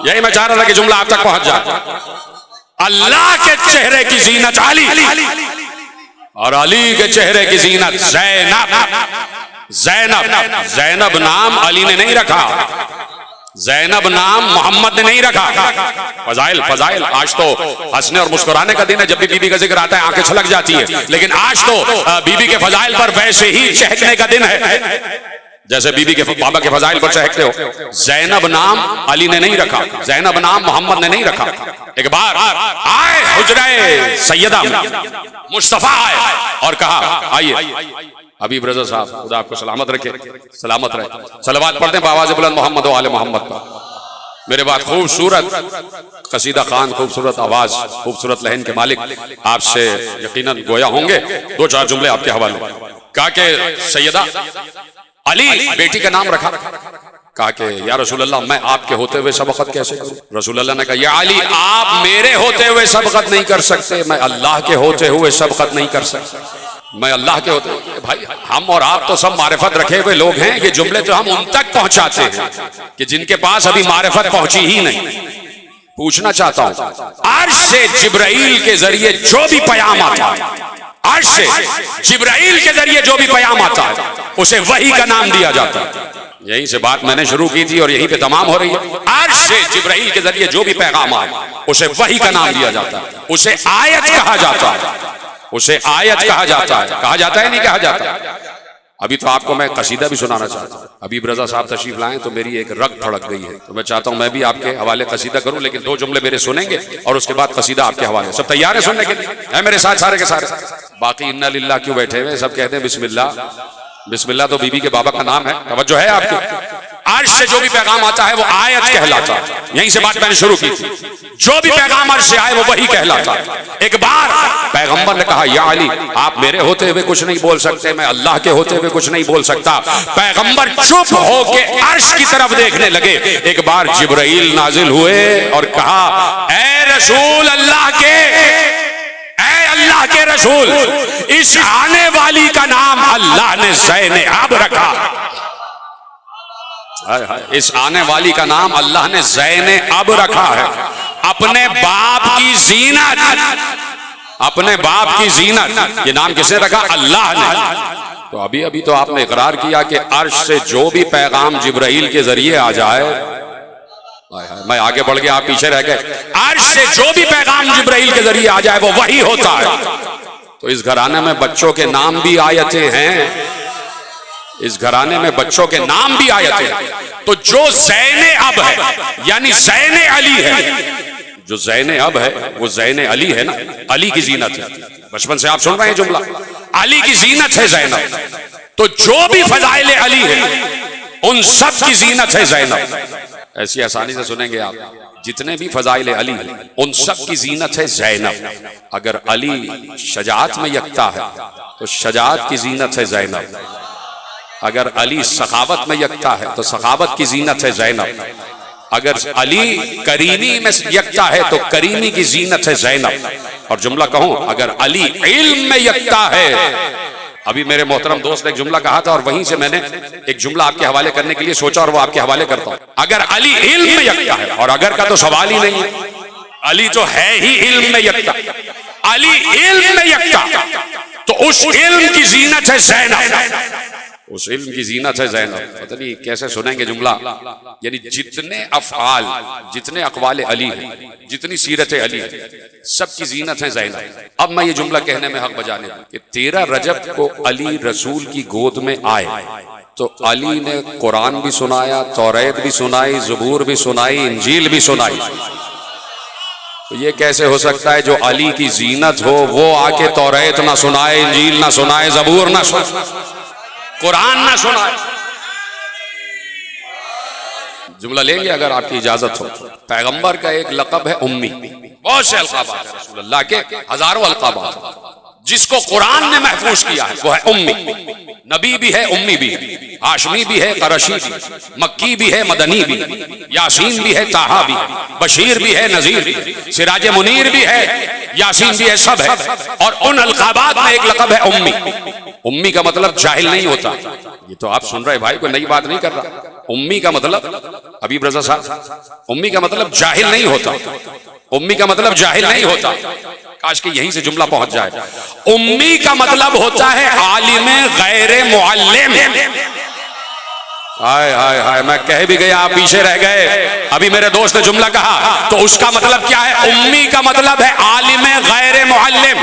Speaker 1: यही मैं चाह रहा था कि जुमला आप तक पहुंच जाए। अल्लाह के चेहरे की जीनत अली, और अली के चेहरे की जीनत ज़ैनब नाम अली ने नहीं रखा, ज़ैनब नाम मोहम्मद ने नहीं रखा। फजाइल आज तो हंसने और मुस्कुराने का दिन है, जब भी बीबी का जिक्र आता है आंखें छलक जाती है, लेकिन आज तो बीबी के फजाइल पर वैसे ही चहकने का दिन है जैसे बीबी के बाबा के फजाइल पर चहकते हो। ज़ैनब नाम अली ने नहीं रखा, ज़ैनब नाम मोहम्मद ने नहीं रखा। एक बार आए हुजरे सैयदा मुस्तफा आए और कहा आइए हबीब रज़ा साहब, खुदा आपको सलामत रखे, सलामत रहे। सलवात पढ़ते हैं आवाज़ बुलंद मोहम्मद व आले मोहम्मद पर। मेरे बाद खूबसूरत कसीदा खान, खूबसूरत आवाज, खूबसूरत लहन के मालिक आपसे यकीनन गोया होंगे। दो चार जुमले आपके हवाले। कहा कि सैयदा अली बेटी का नाम रखा, कहा कि या रसूल अल्लाह मैं आपके होते हुए सबकत कैसे करूं? रसूल अल्लाह ने कहा या अली आप मेरे होते हुए सबकत नहीं कर सकते, मैं अल्लाह के होते हुए सबकत नहीं कर सकता, मैं अल्लाह के होते हुए। भाई हम और आप तो सब मारिफत रखे हुए लोग हैं, ये जुमले तो हम उन तक पहुंचाते हैं कि जिनके पास अभी मारिफत पहुंची ही नहीं। पूछना चाहता हूं, अर्श से जिब्राइल के जरिए जो भी पैगाम आता है, अर्श से जिब्राइल के जरिए जो भी पैगाम आता है उसे वही का नाम दिया जाता है। यहीं से बात मैंने शुरू की थी और यहीं पे तमाम हो रही है। अर्श से जिब्राइल के जरिए जो भी पैगाम आए उसे वही का नाम दिया जाता है, उसे आयत कहा जाता है, उसे आयत कहा जाता है। कहा जाता है नहीं कहा जाता? अभी तो आपको मैं कसीदा भी सुनाना चाहता हूँ। हबीब रज़ा साहब तशरीफ लाएं तो मेरी एक रग धड़क गई है, तो मैं चाहता हूँ मैं भी आपके हवाले कसीदा करूं, लेकिन दो जुमले मेरे सुनेंगे और उसके बाद कसीदा आपके हवाले। सब तैयार है सुनने के लिए? है मेरे साथ सारे के सारे? बाकी इन्ना लिल्लाह क्यों बैठे हुए? सब कहते हैं बिस्मिल्लाह। बिस्मिल्लाह तो बीबी के बाबा का नाम है, तवज्जो है आपकी? अर्श से जो भी पैगाम आता है वो आयत कहलाता है। यहीं से बात मैंने शुरू की थी। जो भी पैगाम अर्श से आए वो वही कहलाता है। एक बार पैगंबर ने कहा, या अली, आप मेरे होते हुए कुछ नहीं बोल सकते, मैं अल्लाह के होते हुए कुछ नहीं बोल सकता। पैगंबर चुप होके अर्श की तरफ देखने लगे। एक बार जिब्राइल नाजिल हुए और कहा, ऐ रसूल अल्लाह के, ऐ अल्लाह के रसूल, इस आने वाली का नाम अल्लाह ने ज़ैने अब रखा। इस आने वाली का नाम अल्लाह ने ज़ैने अब रखा है। अपने बाप की ज़ीनत, अपने बाप की ज़ीनत, ये नाम किसने रखा? अल्लाह ने। तो अभी अभी तो आपने इकरार किया कि अर्श से जो भी पैगाम जिब्राइल के जरिए आ जाए, मैं आगे बढ़ गया, आप पीछे रह गए। अर्श से जो भी पैगाम जिब्राइल के जरिए आ जाए वो वही होता है। तो इस घराने में बच्चों के नाम भी आयतें हैं, इस घराने में बच्चों के नाम भी आयतें हैं। तो जो ज़ैने अब है, यानी ज़ैने अली है, जो ज़ैने अब है वो ज़ैने अली है ना, अली की ज़ीनत है। बचपन से आप सुन रहे हैं जुमला, अली की ज़ीनत है ज़ैनब। तो जो भी फज़ाइल अली है उन सब की ज़ीनत है ज़ैनब। ऐसी आसानी से सुनेंगे आप, जितने भी फज़ाइल अली हैं उन सब की ज़ीनत है ज़ैनब। अगर अली शजाअत में यकता है तो शजाअत की ज़ीनत है ज़ैनब। अगर अली सखावत में यकता है तो सखावत की ज़ीनत है ज़ैनब। अगर अली करीमी में यकता है तो करीमी की ज़ीनत है ज़ैनब। और जुमला कहूं, अगर अली इल्म में यकता है, अभी मेरे मोहतरम दोस्त ने एक जुमला कहा था और वहीं से मैंने एक जुमला आपके हवाले करने के लिए सोचा और वो आपके हवाले करता हूं। अगर अली इल्म में यकता है, और अगर का तो सवाल ही नहीं है, अली तो है ही इल्म में यकता, अली इल्म में यकता, तो उस इल्म की ज़ीनत है ज़ैनब, उस इल्म की ज़ीनत है ज़ैनब। पता नहीं कैसे सुनेंगे जुमला, यानी जितने अफ़आल, जितने अक़वाल अली हैं, जितनी सीरत अली है, सब की ज़ीनत है ज़ैनब। अब मैं ये जुमला कहने में हक बजाने दूं कि 13 रजब को अली रसूल की गोद में आए तो अली ने कुरान भी सुनाया, तौरात भी सुनाई, ज़बूर भी सुनाई, इंजील भी सुनाई। तो ये कैसे हो सकता है जो अली की ज़ीनत हो वो आके तौरात ना सुनाए, इंजील ना सुनाए, ज़बूर ना सुनाए, कुरान ना सुनाए? जुमला लेंगे अगर आपकी इजाजत हो। पैगंबर का एक लक़ब है उम्मी। बहुत से अलक़ाबात हैं रसूलुल्लाह के, हजारों अलक़ाबात। जिसको कुरान ने महफूज किया है वो है उम्मी। नबी भी है, उम्मी भी है, हाशमी भी है, क़रशी भी, मक्की भी है, मदनी भी, यासीन भी है, ताहा भी, बशीर भी है, नज़ीर भी है, सिराज मुनीर भी है, यासीन भी है, सब है। और उन अलक़ाबात में एक लक़ब है उम्मी। उम्मी का मतलब जाहिल नहीं होता। ये तो आप सुन रहे भाई, कोई नई बात नहीं कर रहा। उम्मी का मतलब, हबीब रज़ा साहब, उम्मी का मतलब जाहिल नहीं होता। उम्मी का मतलब जाहिल नहीं होता। काश कि यहीं से जुमला पहुंच जाए। उम्मी का मतलब होता है आलिम गैर मुअल्लिम। हाय हाय हाय, मैं कह भी गया, आप पीछे रह गए। अभी मेरे दोस्त ने जुमला कहा तो उसका मतलब क्या है? उम्मी का मतलब है आलिम गैर मुअल्लिम,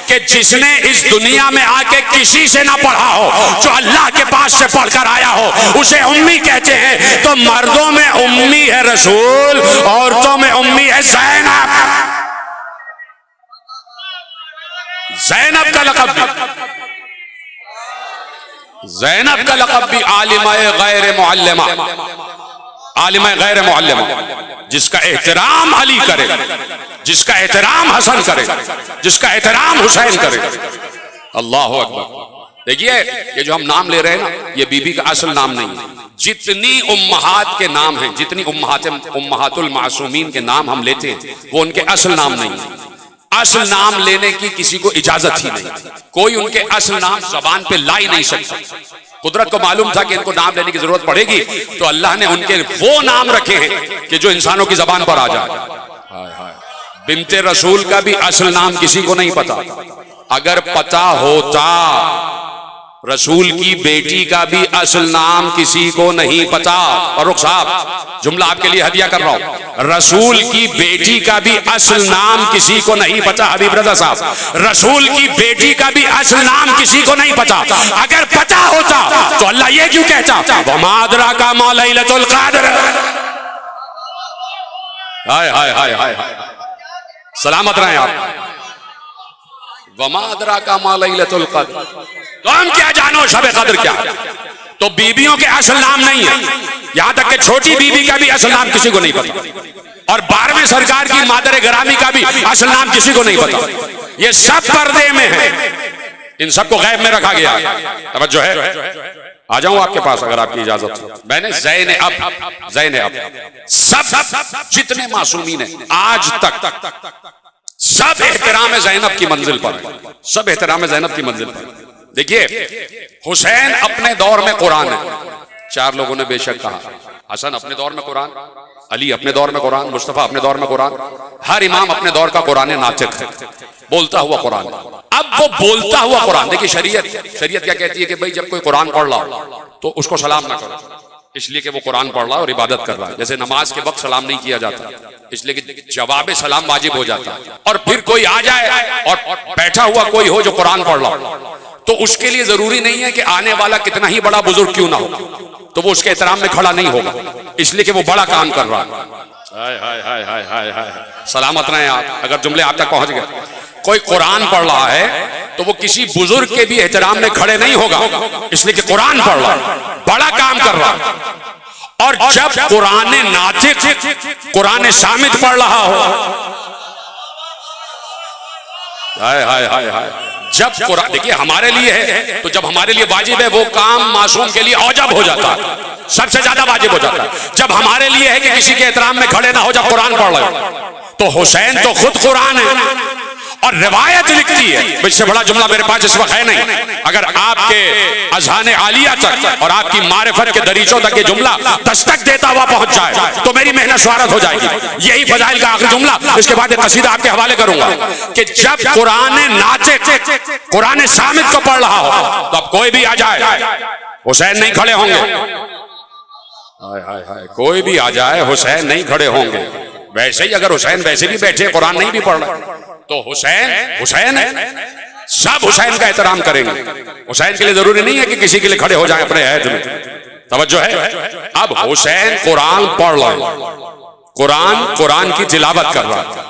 Speaker 1: कि जिसने इस दुनिया में आके किसी से ना पढ़ा हो, जो अल्लाह के पास से पढ़कर आया हो, उसे उम्मी कहते हैं। तो मर्दों में उम्मी है रसूल, औरतों में उम्मी है ज़ैनब। ज़ैनब का लक़ब भी, ज़ैनब का लक़ब भी आलिमा गैर मुअल्लिमा, आलिमा गैर मुअल्लिमा, जिसका एहतराम अली करे, जिसका एहतराम हसन करे, जिसका एहतराम हुसैन करे। अल्लाह अकबर। देखिए ये जो हम नाम ले रहे हैं ना, ये बीबी का असल नाम नहीं है। जितनी उम्महात के नाम हैं, जितनी उम्महातुल मासूमीन के नाम हम लेते हैं, वो उनके असल नाम नहीं है। असल नाम लेने की किसी को इजाजत ही नहीं, कोई उनके असल नाम जबान पे ला ही नहीं सकता। कुदरत को मालूम था कि इनको नाम लेने की जरूरत पड़ेगी, तो अल्लाह ने उनके वो नाम रखे हैं कि जो इंसानों की जबान पर आ जाए। बिन्ते रसूल का भी असल नाम किसी को नहीं पता। अगर पता होता, रसूल की बेटी का भी असल नाम किसी को नहीं पता। फारूक साहब, जुमला आपके लिए हदिया कर रहा हूं, रसूल की बेटी का भी असल नाम किसी को नहीं पता। हबीब रज़ा साहब, रसूल की बेटी का भी असल नाम किसी को नहीं पता। अगर पता होता तो अल्लाह ये क्यों कहता, वमा अदराका मा लैलतुल क़द्र। हाय हाय हाय हाय, सलामत रहें आप। वमा अदराका मा लैलतुल क़द्र, तो हम क्या जानो शब कद्र क्या। तो बीबियों के असल नाम नहीं है, यहां तक कि छोटी बीबी का भी असल नाम किसी को नहीं पता, और 12वें सरकार की मादर ग्रामी का भी असल नाम किसी को नहीं पता। ये सब पर्दे में है, इन सबको गैब में रखा गया। तवज्जो है, आ जाऊं आपके पास अगर आपकी इजाजत हो। मैंने ज़ैनब सब जितने मासूमीन हैं आज तक सब एहतराम ज़ैनब की मंजिल पर है, सब एहतराम ज़ैनब की मंजिल पर। देखिए हुसैन अपने दौर में कुरान है, 4 लोगों ने बेशक कहा, हसन अपने दौर में कुरान, अली अपने दौर में कुरान, मुस्तफा अपने दौर में कुरान, हर इमाम अपने दौर का कुरान नातिक है, बोलता हुआ कुरान। अब वो बोलता हुआ कुरान, देखिए शरीयत क्या कहती है कि भाई जब कोई कुरान पढ़ रहा हो तो उसको सलाम ना करो, इसलिए कि वो कुरान पढ़ रहा है और इबादत कर रहा है। जैसे नमाज के वक्त सलाम नहीं किया जाता, इसलिए कि जवाब सलाम वाजिब हो जाता है। और फिर कोई आ जाए और बैठा हुआ कोई हो जो कुरान पढ़ रहा हो, तो उसके लिए जरूरी नहीं है कि आने वाला कितना ही बड़ा बुजुर्ग क्यों ना हो तो वो उसके एहतराम में खड़ा नहीं होगा, इसलिए कि वो बड़ा काम कर रहा है। हाय हाय हाय हाय हाय हाय, सलामत रहें आप अगर जुमले आप तक पहुंच गए। कोई कुरान पढ़ रहा है तो वो किसी बुजुर्ग के भी एहतराम में खड़े नहीं होगा, इसलिए कि कुरान पढ़ रहा है, बड़ा काम कर रहा है। और जब कुरान नातिक कुरान सामित पढ़ रहा हो, हाय हाय हाय हाय, जब कुरान, देखिए हमारे लिए है तो जब हमारे लिए वाजिब है वो काम मासूम के लिए औजब हो जाता है, सबसे ज्यादा वाजिब हो जाता है। जब हमारे लिए है कि किसी के एहतराम में खड़े ना हो जब कुरान पढ़ रहे, तो हुसैन तो खुद कुरान है और रिवायत लिखती है। इससे बड़ा जुमला मेरे पास इस वक्त है नहीं। अगर आपके अज़हान आलिया तक और आपकी मारिफत के दरीचों तक ये जुमला दस्तक देता हुआ पहुंच जाए तो मेरी मेहनत स्वारत हो जाएगी। यही फजाइल का आखिरी जुमला, इसके बाद कसीदा आपके हवाले करूंगा कि जब कुरान नातिक कुरान सामित को पढ़ रहा हो तो अब कोई भी आ जाए हुसैन नहीं खड़े होंगे। हाय हाय हाय, कोई भी आ जाए हुसैन नहीं खड़े होंगे। वैसे ही अगर हुसैन वैसे भी बैठे कुरान नहीं भी पढ़ रहा तो हुसैन है, सब हुसैन का एहतराम करेंगे। हुसैन के लिए जरूरी नहीं है कि किसी के लिए खड़े हो जाएं अपने ऐद में। तवज्जो है, अब हुसैन कुरान पढ़ रहा है, कुरान की तिलावत कर रहा था।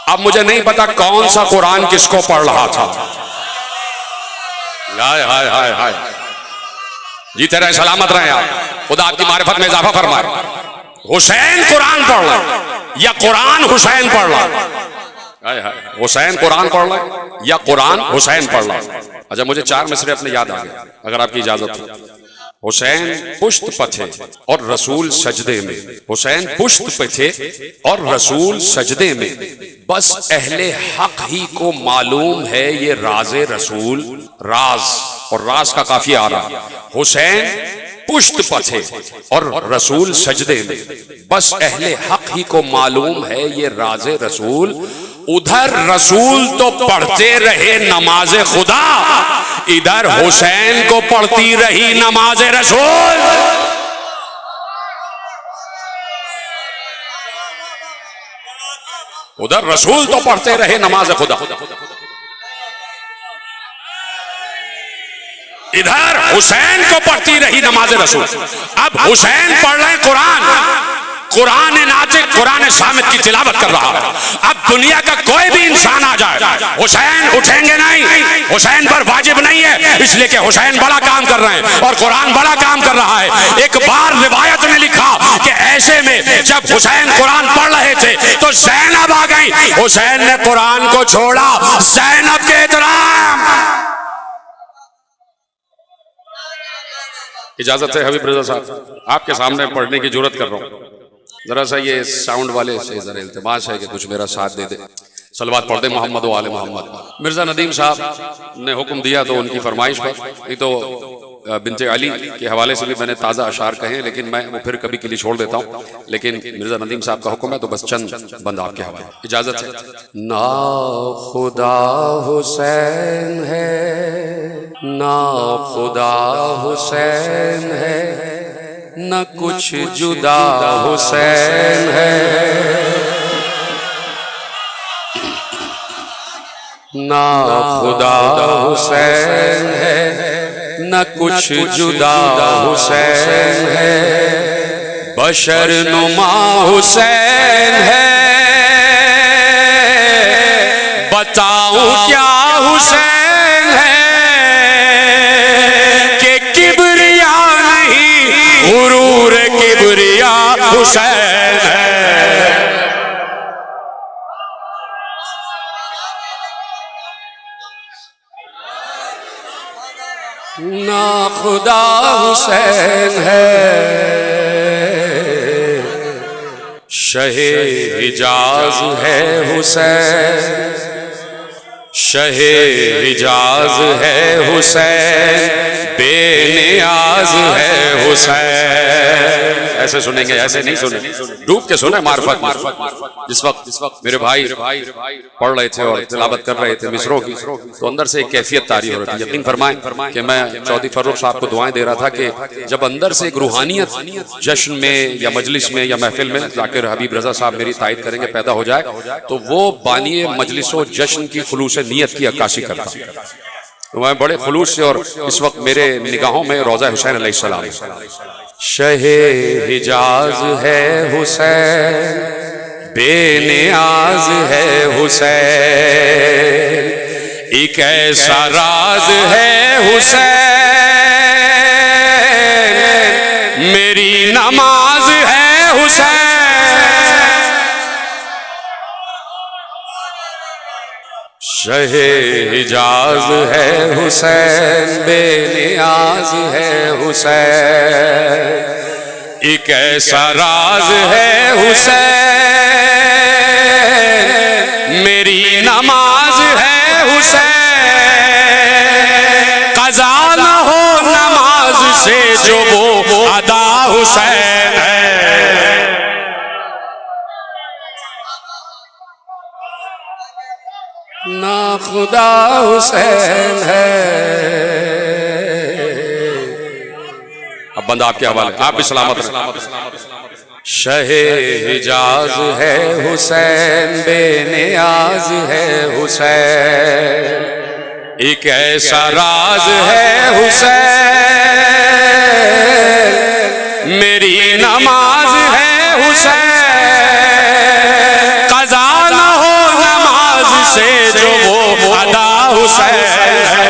Speaker 1: अब मुझे नहीं पता कौन सा कुरान किसको पढ़ रहा था। हाय हाय हाय हाय, जीते रहे सलामत रहे आप, खुदा आपकी मारिफत में इजाफा फरमाए। हुसैन कुरान पढ़ रहा है या कुरान हुसैन पढ़ रहा है? हुसैन कुरान पढ़ रहा है या कुरान हुसैन पढ़ रहा है? अच्छा, मुझे 4 मिसरे अपने याद आ गए अगर आपकी इजाजत हो। हुसैन पुश्त पे थे और रसूल सजदे में, हुसैन पुश्त पे थे और रसूल सजदे में, बस अहले हक ही को मालूम है ये राज़े रसूल, राज और राज का काफी आ रहा। हुसैन पुश्त पे थे और रसूल सजदे में, बस अहले हक ही को मालूम है ये राज़े रसूल। उधर रसूल तो पढ़ते रहे नमाज खुदा, इधर हुसैन को पढ़ती रही नमाज रसूल। उधर रसूल तो पढ़ते रहे नमाज खुदा, इधर हुसैन को पढ़ती रही नमाज रसूल। अब हुसैन पढ़ रहे कुरान, कुरान नातिक कुरान सामित की तिलावत कर रहा है। अब दुनिया का कोई भी इंसान आ जाए हुसैन उठेंगे नहीं, हुसैन पर वाजिब नहीं है, इसलिए कि हुसैन बड़ा काम कर रहे हैं और कुरान बड़ा काम कर रहा है। एक बार रिवायत में लिखा कि ऐसे में जब हुसैन कुरान पढ़ रहे थे तो ज़ैनब आ गई, हुसैन ने कुरान को छोड़ा ज़ैनब के एहतराम। इजाजत है हबीब रजा साहब, आपके सामने पढ़ने की जरूरत कर रहा हूँ। जरा सा ये साउंड वाले से जरा इल्तिमास है कि कुछ मेरा साथ दे दे। सलवात पढ़ दे मोहम्मद व आले मोहम्मद। मिर्जा नदीम साहब ने हुक्म दिया तो उनकी फरमाइश पर, नहीं तो बिनते अली के हवाले से भी मैंने ताज़ा अशार कहे, लेकिन मैं वो फिर कभी के लिए छोड़ देता हूँ। लेकिन मिर्जा नदीम साहब का हुक्म है तो बस चंद बंद आपके हवाले। इजाजत है। ना खुदा हुसैन है, ना खुदा हुसैन है, न कुछ जुदा हुसैन है, ना खुदा हुसैन है, न कुछ जुदा हुसैन है, बशर नुमा हुसैन है, बताऊं क्या हुसैन है, कि किबरिया नहीं गुरूर किबरिया शुक्रिया हुसैन है। ना खुदा हुसैन है, शहे हिजाज है हुसैन, शहे हिजाज है हुसैन, बेनियाज है हुसैन। ऐसे सुनेंगे, ऐसे नहीं सुने, डूब के सुने मार्फत। जिस वक्त मेरे भाई पढ़ रहे थे और तिलावत कर रहे थे मिसरों की, तो अंदर से एक कैफियत तारी हो रही थी। यकीन फरमाएं कि मैं चौधरी फर्रुख साहब को दुआएं दे रहा था कि जब अंदर से एक रूहानियत जश्न में या मजलिस में या महफिल में, जाकिर हबीब रजा साहब मेरी तायद करेंगे, पैदा हो जाए, तो वो बानिए मजलिस व जश्न की खुलूस नियत की अक्कासी करता। तो मैं बड़े खुलूस से, और इस वक्त मेरे निगाहों में रोज़ा हुसैन अलैहिस्सलाम। शहे हिजाज है हुसैन, बेनियाज है हुसैन, एक ऐसा राज है हुसैन, मेरी नमाज है हुसैन। शहे हिजाज है हुसैन, बेनियाज है हुसैन, एक ऐसा राज है हुसैन, मेरी नमाज है हुसैन, क़ज़ा न हो नमाज से जो वो अदा हुसैन है। ना खुदा हुसैन है। अब बंदा आपके हवाले, आप भी सलामत रहें। शहे हिजाज है हुसैन, बेनियाज है हुसैन, एक ऐसा राज है हुसैन, मेरी नमाज है हुसैन, क़ज़ा न हो नमाज से जो वो अदा हुसैन है।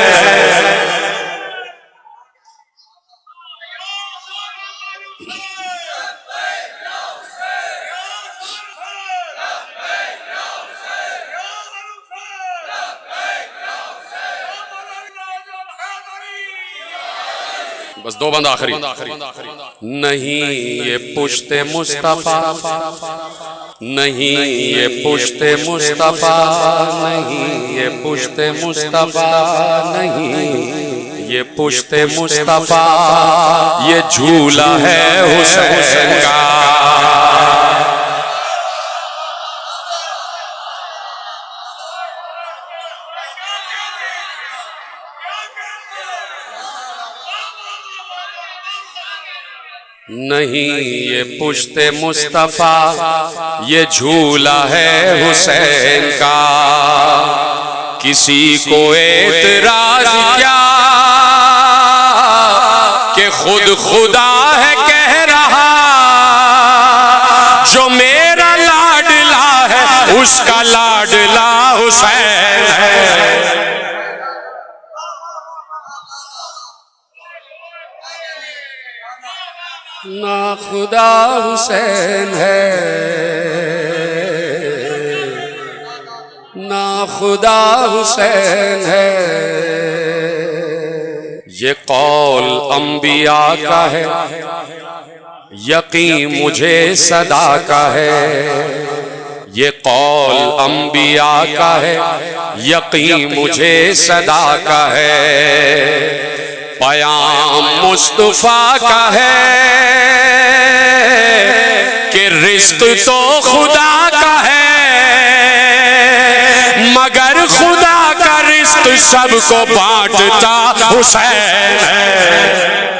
Speaker 1: बस दो बंद आखिरी। नहीं ये पुश्ते मुस्तफा, नहीं ये पुश्ते मुस्तफा, नहीं ये पुश्ते मुस्तफा, नहीं ये पुश्ते मुस्तफा, ये झूला है हुसैन का। नहीं ये पुश्ते मुस्तफा, ये झूला है हुसैन का, किसी को एतराज क्या कि खुद खुदा है कह रहा, जो मेरा लाडला है उसका लाडला हुसैन है। ना खुदा हुसैन है, ना खुदा हुसैन है। ये कौल अंबिया का है, यकीन मुझे सदा का है। ये कौल अंबिया का है, यकीन मुझे सदा का है। पयाम मुस्तफा का है कि रिश्त तो खुदा का है, मगर खुदा का रिश्त सबको बांटता हुसैन है।